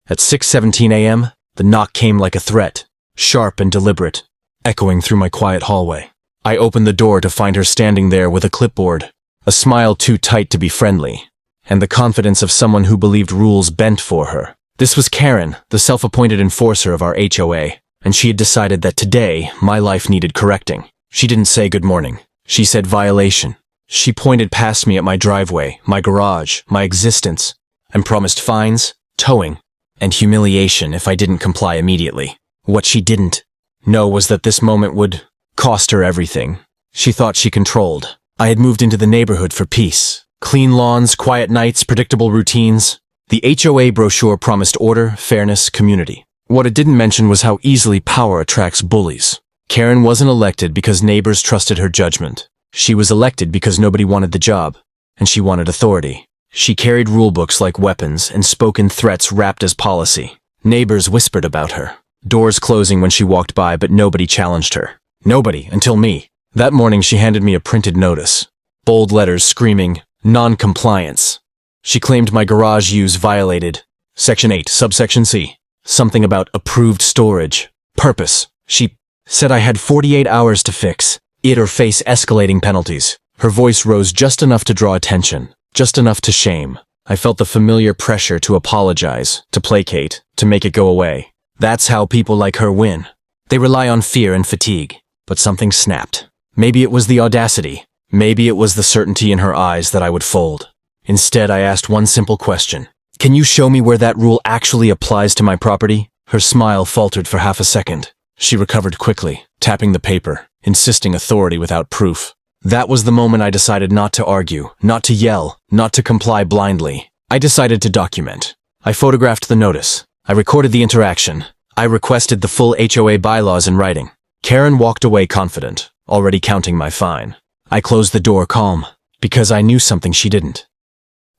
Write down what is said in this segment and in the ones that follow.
At 6:17 a.m., the knock came like a threat, sharp and deliberate, echoing through my quiet hallway. I opened the door to find her standing there with a clipboard, a smile too tight to be friendly, and the confidence of someone who believed rules bent for her. This was Karen, the self-appointed enforcer of our HOA, and she had decided that today my life needed correcting. She didn't say good morning. She said violation. She pointed past me at my driveway, my garage, my existence, and promised fines, towing, and humiliation if I didn't comply immediately. What she didn't know was that this moment would cost her everything. She thought she controlled. I had moved into the neighborhood for peace. Clean lawns, quiet nights, predictable routines. The HOA brochure promised order, fairness, community. What it didn't mention was how easily power attracts bullies. Karen wasn't elected because neighbors trusted her judgment. She was elected because nobody wanted the job, and she wanted authority. She carried rulebooks like weapons and spoken threats wrapped as policy. Neighbors whispered about her, doors closing when she walked by, but nobody challenged her. Nobody, until me. That morning she handed me a printed notice, bold letters screaming, non-compliance. She claimed my garage use violated Section 8, subsection C, something about approved storage. Purpose. She said I had 48 hours to fix it or face escalating penalties. Her voice rose just enough to draw attention, just enough to shame. I felt the familiar pressure to apologize, to placate, to make it go away. That's how people like her win. They rely on fear and fatigue. But something snapped. Maybe it was the audacity. Maybe it was the certainty in her eyes that I would fold. Instead, I asked one simple question. Can you show me where that rule actually applies to my property? Her smile faltered for half a second. She recovered quickly, tapping the paper, insisting authority without proof. That was the moment I decided not to argue, not to yell, not to comply blindly. I decided to document. I photographed the notice. I recorded the interaction. I requested the full HOA bylaws in writing. Karen walked away confident, already counting my fine. I closed the door calm, because I knew something she didn't.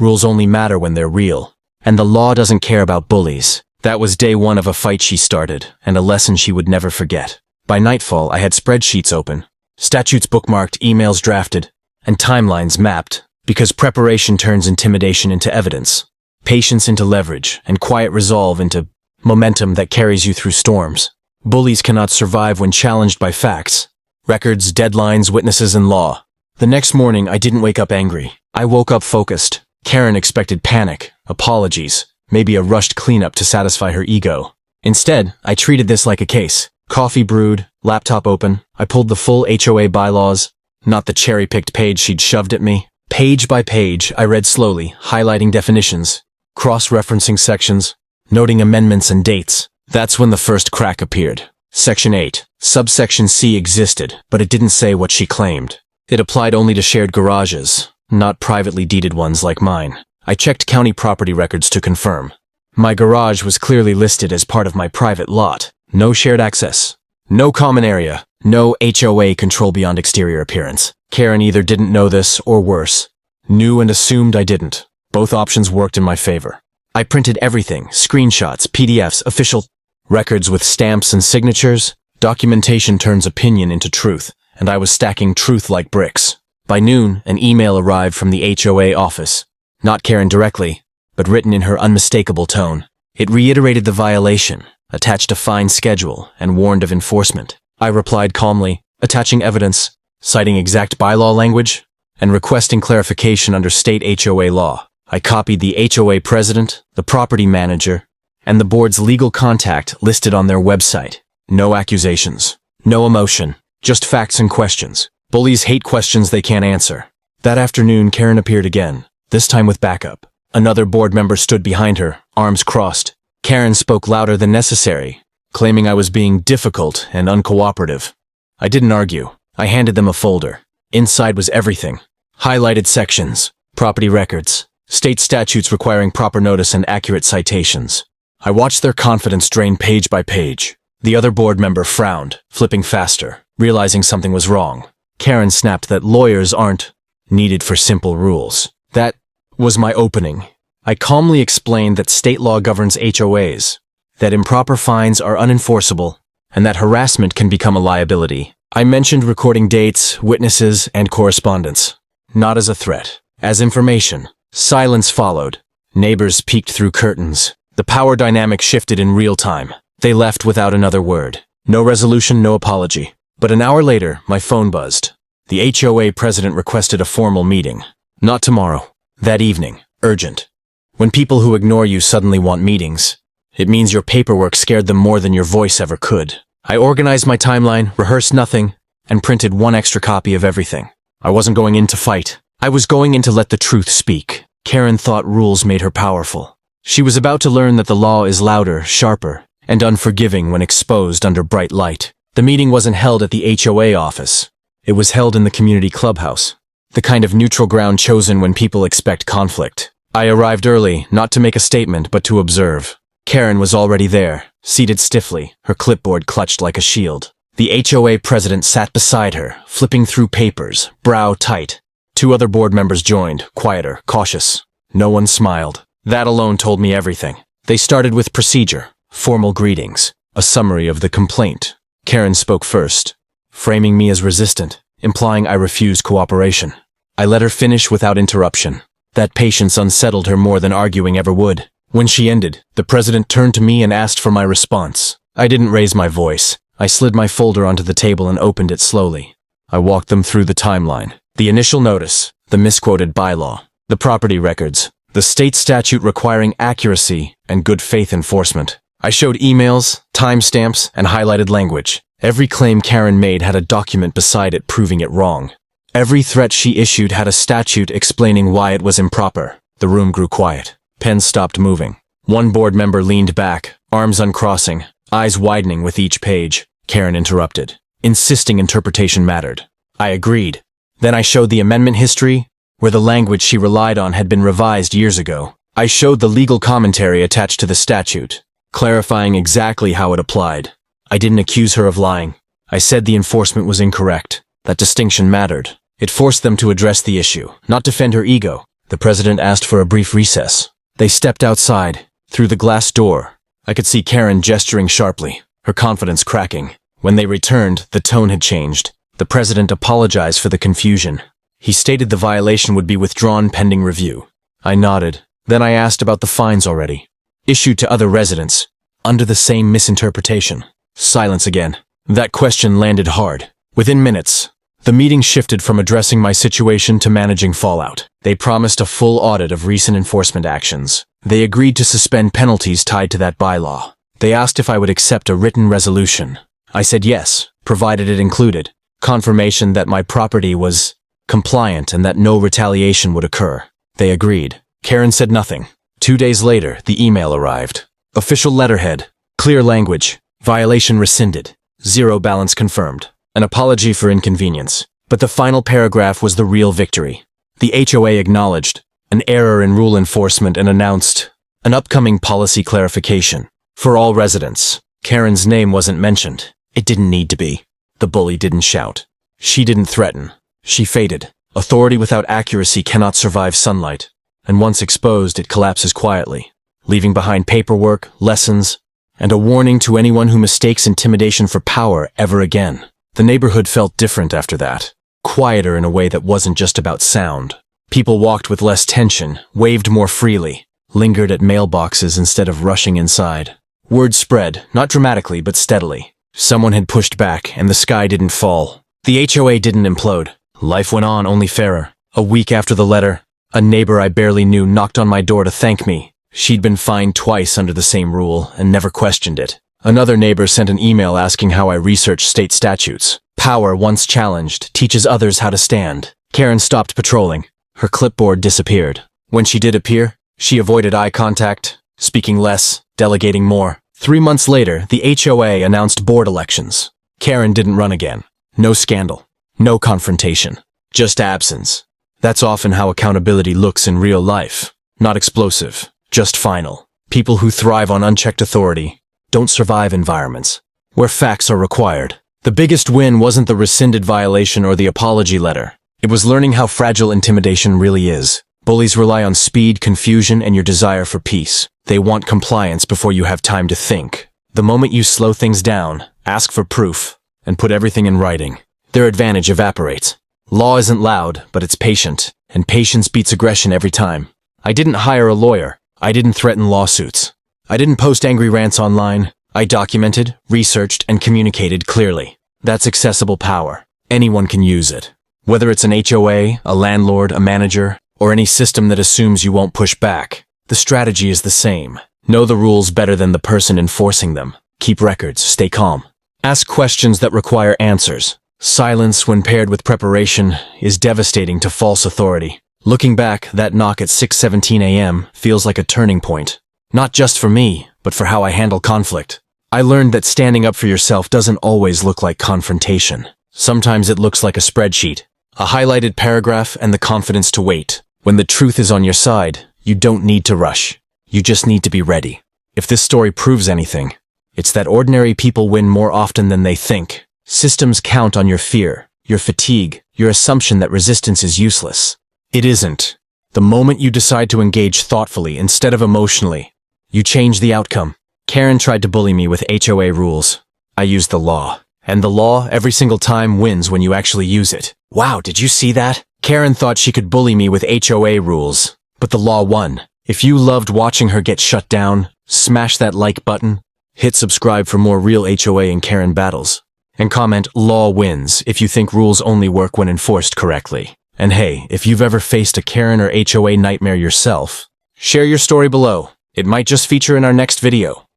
Rules only matter when they're real, and the law doesn't care about bullies. That was day one of a fight she started, and a lesson she would never forget. By nightfall, I had spreadsheets open, statutes bookmarked, emails drafted, and timelines mapped, because preparation turns intimidation into evidence, patience into leverage, and quiet resolve into momentum that carries you through storms. Bullies cannot survive when challenged by facts, records, deadlines, witnesses, and law. The next morning, I didn't wake up angry. I woke up focused. Karen expected panic, apologies, maybe a rushed cleanup to satisfy her ego. Instead, I treated this like a case. Coffee brewed, laptop open. I pulled the full HOA bylaws, not the cherry-picked page she'd shoved at me. Page by page, I read slowly, highlighting definitions, cross-referencing sections, noting amendments and dates. That's when the first crack appeared. Section 8, subsection C existed, but it didn't say what she claimed. It applied only to shared garages, not privately deeded ones like mine. I checked county property records to confirm. My garage was clearly listed as part of my private lot. No shared access. No common area. No HOA control beyond exterior appearance. Karen either didn't know this, or worse, knew and assumed I didn't. Both options worked in my favor. I printed everything, screenshots, PDFs, official records with stamps and signatures. Documentation turns opinion into truth, and I was stacking truth like bricks. By noon, an email arrived from the HOA office. Not Karen directly, but written in her unmistakable tone. It reiterated the violation, attached a fine schedule, and warned of enforcement. I replied calmly, attaching evidence, citing exact bylaw language, and requesting clarification under state HOA law. I copied the HOA president, the property manager, and the board's legal contact listed on their website. No accusations. No emotion. Just facts and questions. Bullies hate questions they can't answer. That afternoon, Karen appeared again, this time with backup. Another board member stood behind her, arms crossed. Karen spoke louder than necessary, claiming I was being difficult and uncooperative. I didn't argue. I handed them a folder. Inside was everything. Highlighted sections, property records, state statutes requiring proper notice and accurate citations. I watched their confidence drain page by page. The other board member frowned, flipping faster, realizing something was wrong. Karen snapped that lawyers aren't needed for simple rules. That was my opening. I calmly explained that state law governs HOAs, that improper fines are unenforceable, and that harassment can become a liability. I mentioned recording dates, witnesses, and correspondence, not as a threat, as information. Silence followed. Neighbors peeked through curtains. The power dynamic shifted in real time. They left without another word. No resolution, no apology. But an hour later, my phone buzzed. The HOA president requested a formal meeting. Not tomorrow. That evening. Urgent. When people who ignore you suddenly want meetings, it means your paperwork scared them more than your voice ever could. I organized my timeline, rehearsed nothing, and printed one extra copy of everything. I wasn't going in to fight. I was going in to let the truth speak. Karen thought rules made her powerful. She was about to learn that the law is louder, sharper, and unforgiving when exposed under bright light. The meeting wasn't held at the HOA office. It was held in the community clubhouse, the kind of neutral ground chosen when people expect conflict. I arrived early, not to make a statement, but to observe. Karen was already there, seated stiffly, her clipboard clutched like a shield. The HOA president sat beside her, flipping through papers, brow tight. 2 other board members joined, quieter, cautious. No one smiled. That alone told me everything. They started with procedure, formal greetings, a summary of the complaint. Karen spoke first, framing me as resistant, implying I refused cooperation. I let her finish without interruption. That patience unsettled her more than arguing ever would. When she ended, the president turned to me and asked for my response. I didn't raise my voice. I slid my folder onto the table and opened it slowly. I walked them through the timeline. The initial notice, the misquoted bylaw, the property records, the state statute requiring accuracy and good faith enforcement. I showed emails, timestamps, and highlighted language. Every claim Karen made had a document beside it proving it wrong. Every threat she issued had a statute explaining why it was improper. The room grew quiet. Pens stopped moving. One board member leaned back, arms uncrossing, eyes widening with each page. Karen interrupted, insisting interpretation mattered. I agreed. Then I showed the amendment history, where the language she relied on had been revised years ago. I showed the legal commentary attached to the statute, clarifying exactly how it applied. I didn't accuse her of lying. I said the enforcement was incorrect. That distinction mattered. It forced them to address the issue, not defend her ego. The president asked for a brief recess. They stepped outside, through the glass door. I could see Karen gesturing sharply, her confidence cracking. When they returned, the tone had changed. The president apologized for the confusion. He stated the violation would be withdrawn pending review. I nodded. Then I asked about the fines already, issued to other residents, under the same misinterpretation. Silence again. That question landed hard. Within minutes, the meeting shifted from addressing my situation to managing fallout. They promised a full audit of recent enforcement actions. They agreed to suspend penalties tied to that bylaw. They asked if I would accept a written resolution. I said yes, provided it included confirmation that my property was compliant and that no retaliation would occur. They agreed. Karen said nothing. 2 days later, the email arrived. Official letterhead. Clear language. Violation rescinded. Zero balance confirmed. An apology for inconvenience. But the final paragraph was the real victory. The HOA acknowledged an error in rule enforcement and announced an upcoming policy clarification for all residents. Karen's name wasn't mentioned. It didn't need to be. The bully didn't shout. She didn't threaten. She faded. Authority without accuracy cannot survive sunlight, and once exposed, it collapses quietly, leaving behind paperwork, lessons, and a warning to anyone who mistakes intimidation for power ever again. The neighborhood felt different after that, quieter in a way that wasn't just about sound. People walked with less tension, waved more freely, lingered at mailboxes instead of rushing inside. Word spread, not dramatically but steadily. Someone had pushed back, and the sky didn't fall. The HOA didn't implode. Life went on, only fairer. A week after the letter, a neighbor I barely knew knocked on my door to thank me. She'd been fined twice under the same rule and never questioned it. Another neighbor sent an email asking how I researched state statutes. Power, once challenged, teaches others how to stand. Karen stopped patrolling. Her clipboard disappeared. When she did appear, she avoided eye contact, speaking less, delegating more. 3 months later, the HOA announced board elections. Karen didn't run again. No scandal. No confrontation. Just absence. That's often how accountability looks in real life. Not explosive. Just final. People who thrive on unchecked authority don't survive environments where facts are required. The biggest win wasn't the rescinded violation or the apology letter. It was learning how fragile intimidation really is. Bullies rely on speed, confusion, and your desire for peace. They want compliance before you have time to think. The moment you slow things down, ask for proof, and put everything in writing, their advantage evaporates. Law isn't loud, but it's patient, and patience beats aggression every time. I didn't hire a lawyer. I didn't threaten lawsuits. I didn't post angry rants online. I documented, researched, and communicated clearly. That's accessible power. Anyone can use it. Whether it's an HOA, a landlord, a manager, or any system that assumes you won't push back, the strategy is the same. Know the rules better than the person enforcing them. Keep records, stay calm. Ask questions that require answers. Silence, when paired with preparation, is devastating to false authority. Looking back, that knock at 6:17 a.m. feels like a turning point. Not just for me, but for how I handle conflict. I learned that standing up for yourself doesn't always look like confrontation. Sometimes it looks like a spreadsheet, a highlighted paragraph, and the confidence to wait. When the truth is on your side, you don't need to rush. You just need to be ready. If this story proves anything, it's that ordinary people win more often than they think. Systems count on your fear, your fatigue, your assumption that resistance is useless. It isn't. The moment you decide to engage thoughtfully instead of emotionally, you change the outcome. Karen tried to bully me with HOA rules. I used the law. And the law, every single time, wins when you actually use it. Wow, did you see that? Karen thought she could bully me with HOA rules, but the law won. If you loved watching her get shut down, smash that like button, hit subscribe for more real HOA and Karen battles, and comment "Law wins" if you think rules only work when enforced correctly. And hey, if you've ever faced a Karen or HOA nightmare yourself, share your story below. It might just feature in our next video.